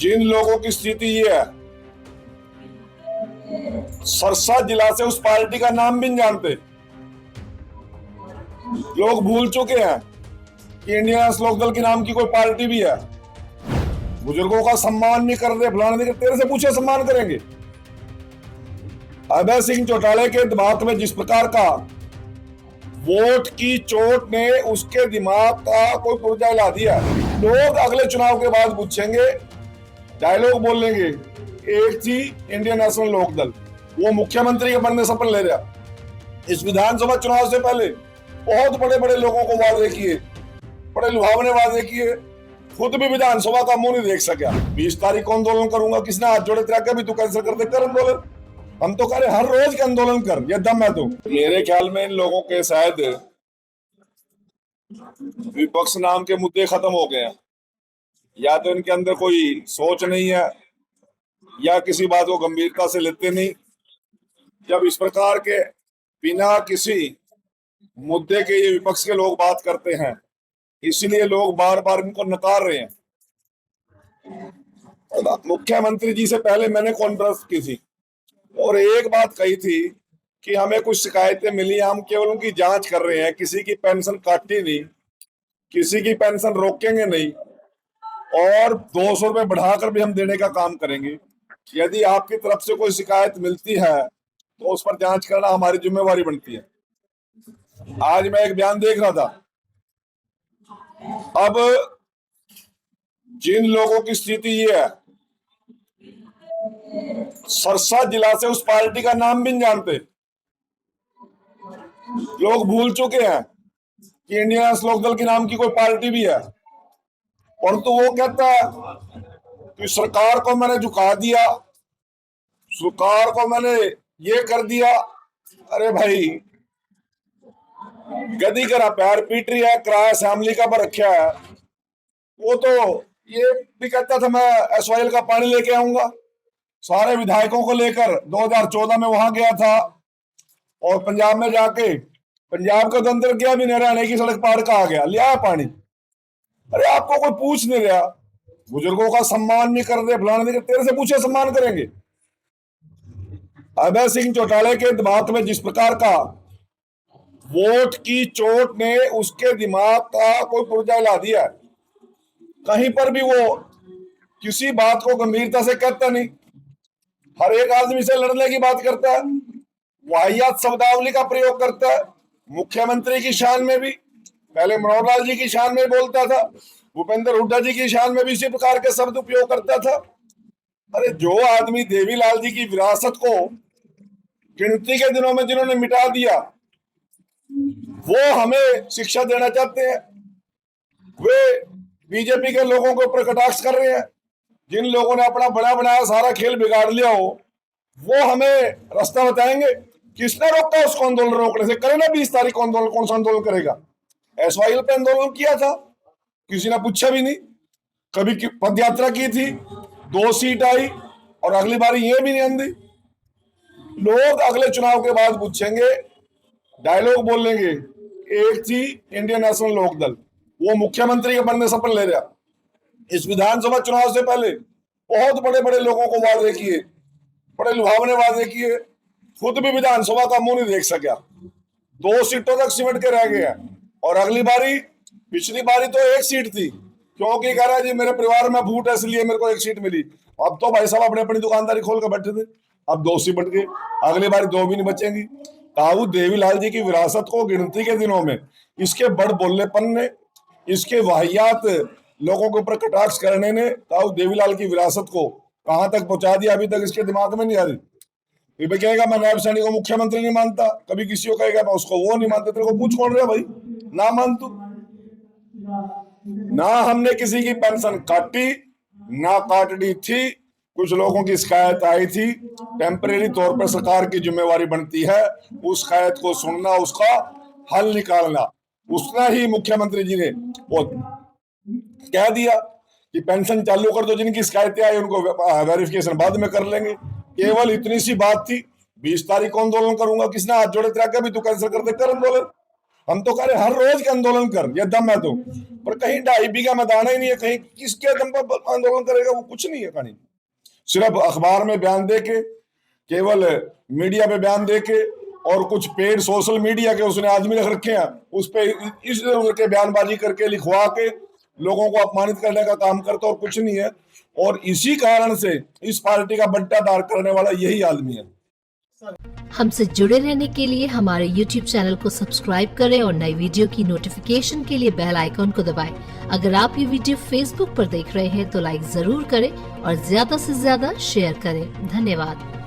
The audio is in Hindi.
जिन लोगों की स्थिति ये है, सरसा जिला से उस पार्टी का नाम भी नहीं जानते। लोग भूल चुके हैं कि इंडियन नेशनल लोकदल के नाम की कोई पार्टी भी है। बुजुर्गों का सम्मान नहीं कर रहे, फलाने नहीं करते, तेरे से पूछे सम्मान करेंगे। अभय सिंह चौटाला के दिमाग में जिस प्रकार का वोट की चोट ने उसके दिमाग का कोई पुर्जा हिला दिया, लोग अगले चुनाव के बाद पूछेंगे, डायलॉग बोलेंगे, एक थी इंडियन नेशनल लोकदल, वो मुख्यमंत्री के बनने सपन ले रहा। इस विधानसभा चुनाव से पहले बहुत बड़े बड़े लोगों को वादे किए, बड़े लुभावने वादे किए, खुद भी विधानसभा का मुंह नहीं देख सका। 20 तारीख को आंदोलन करूंगा, किसने हाथ जोड़े तेरा के भी तू कैंसिल कर दे, कर आंदोलन। हम तो कह रहे हर रोज के आंदोलन कर, ये दम है। तो मेरे ख्याल में इन लोगों के शायद विपक्ष नाम के मुद्दे खत्म हो गए हैं, या तो इनके अंदर कोई सोच नहीं है, या किसी बात को गंभीरता से लेते नहीं। जब इस प्रकार के बिना किसी मुद्दे के ये विपक्ष के लोग बात करते हैं, इसलिए लोग बार बार इनको नकार रहे हैं। मुख्यमंत्री जी से पहले मैंने कॉन्फ्रेंस की थी और एक बात कही थी कि हमें कुछ शिकायतें मिली, हम केवल उनकी जांच कर रहे हैं, किसी की पेंशन काटी नहीं, किसी की पेंशन रोकेंगे नहीं, और 200 रुपए बढ़ाकर भी हम देने का काम करेंगे। यदि आपकी तरफ से कोई शिकायत मिलती है तो उस पर जांच करना हमारी जिम्मेवारी बनती है। आज मैं एक बयान देख रहा था, अब जिन लोगों की स्थिति ये है, सरसा जिला से उस पार्टी का नाम भी नहीं जानते। लोग भूल चुके हैं कि इंडियन नेशनल लोकदल के नाम की कोई पार्टी भी है, परंतु वो कहता है कि सरकार को मैंने झुका दिया, सरकार को मैंने ये कर दिया। अरे भाई, गदी करा पैर पीट रही है, किराया असेंबली का पर रखा है। वो तो ये भी कहता था मैं एसवाईएल का पानी लेके आऊंगा, सारे विधायकों को लेकर 2014 में वहां गया था, और पंजाब में जाके पंजाब का तो अंदर गया भी नहीं, रहने की सड़क पार का आ गया, लिया पानी। अरे आपको कोई पूछ नहीं रहा, बुजुर्गों का सम्मान नहीं कर रहे, फलाने नहीं करते, तेरे से पूछे सम्मान करेंगे। अभय सिंह चौटाला के दिमाग में जिस प्रकार का वोट की चोट ने उसके दिमाग का कोई पुर्जा हिला दिया, कहीं पर भी वो किसी बात को गंभीरता से कहता नहीं, हर एक आदमी से लड़ने की बात करता है, वाहियात शब्दावली का प्रयोग करता है। मुख्यमंत्री की शान में भी, पहले मनोहर लाल जी की शान में बोलता था, भूपेंद्र हुड्डा जी की शान में भी इसी प्रकार के शब्द उपयोग करता था। अरे जो आदमी देवीलाल जी की विरासत को गिनती के दिनों में जिन्होंने मिटा दिया, वो हमें शिक्षा देना चाहते हैं। वे बीजेपी के लोगों के ऊपर कटाक्ष कर रहे हैं। जिन लोगों ने अपना बड़ा बनाया सारा खेल बिगाड़ लिया हो, वो हमें रास्ता बताएंगे। किसने रोका उसको आंदोलन रोकने से? करे ना 20 तारीख को आंदोलन, कौन सा आंदोलन करेगा? एसवाईएल पे आंदोलन किया था, किसी ने पूछा भी नहीं। कभी पद यात्रा की थी, 2 सीट आई, और अगली बारी ये भी नहीं आंदी। लोग अगले चुनाव के बाद पूछेंगे, डायलॉग बोलेंगे, एक थी इंडियन नेशनल लोकदल, वो मुख्यमंत्री के बनने सपन ले रहा। इस विधानसभा चुनाव से पहले बहुत बड़े बड़े लोगों को वादे किए, बड़े लुभावने वादे किए, खुद भी विधानसभा का मुंह नहीं देख सका। 2 सीटों तक सिमट के रह गया, और अगली बारी, पिछली बारी तो 1 सीट थी, क्योंकि कह रहा है जी मेरे परिवार में फूट है इसलिए मेरे को 1 सीट मिली। अब तो भाई साहब अपने अपनी दुकानदारी खोल कर बैठे थे, अब 2 सीट बट गए, अगली बारी 2 भी नहीं बचेंगी। ताऊ देवीलाल जी की विरासत को गिनती के दिनों में इसके बड़ बोलेपन ने, इसके वाहियात लोगों के ऊपर कटाक्ष करने ने ताऊ देवीलाल की विरासत को कहां तक पहुंचा दिया, अभी तक इसके दिमाग में नहीं आ रही। फिर कहेगा मैं नायब सैनी को मुख्यमंत्री नहीं मानता, कभी किसी को कहेगा मैं उसको वो नहीं मानता। तेरे को पूछ कौन रहा भाई? ना मान तू। ना हमने किसी की पेंशन काटी, ना काटनी थी। कुछ लोगों की शिकायत आई थी, टेम्परेरी तौर पर सरकार की जिम्मेवारी बनती है उस शिकायत को सुनना, उसका हल निकालना। उसने ही मुख्यमंत्री जी ने वो कह दिया कि पेंशन चालू कर दो, जिनकी शिकायतें आई उनको वेरिफिकेशन बाद में कर लेंगे। केवल इतनी सी बात थी। 20 तारीख को आंदोलन करूंगा, किसने हाथ जोड़े तेरा के भी तू कैंसिल कर दे, कर आंदोलन। हम तो कह रहे हर रोज के आंदोलन कर, ये दम है तो, पर कहीं 2.5 बीघा मैदान ही नहीं है, कहीं किसके दम पर आंदोलन करेगा, वो कुछ नहीं है कहीं। सिर्फ अखबार में बयान दे के, केवल मीडिया पे बयान दे के, और कुछ पेड सोशल मीडिया के उसने आदमी रख रखे हैं, उस पे इस के बयानबाजी करके लिखवा के लोगों को अपमानित करने का काम करता, और कुछ नहीं है। और इसी कारण से इस पार्टी का बंटाधार करने वाला यही आदमी है। हमसे जुड़े रहने के लिए हमारे YouTube चैनल को सब्सक्राइब करें और नई वीडियो की नोटिफिकेशन के लिए बेल आइकॉन को दबाएं। अगर आप ये वीडियो Facebook पर देख रहे हैं तो लाइक जरूर करें और ज्यादा से ज्यादा शेयर करें। धन्यवाद।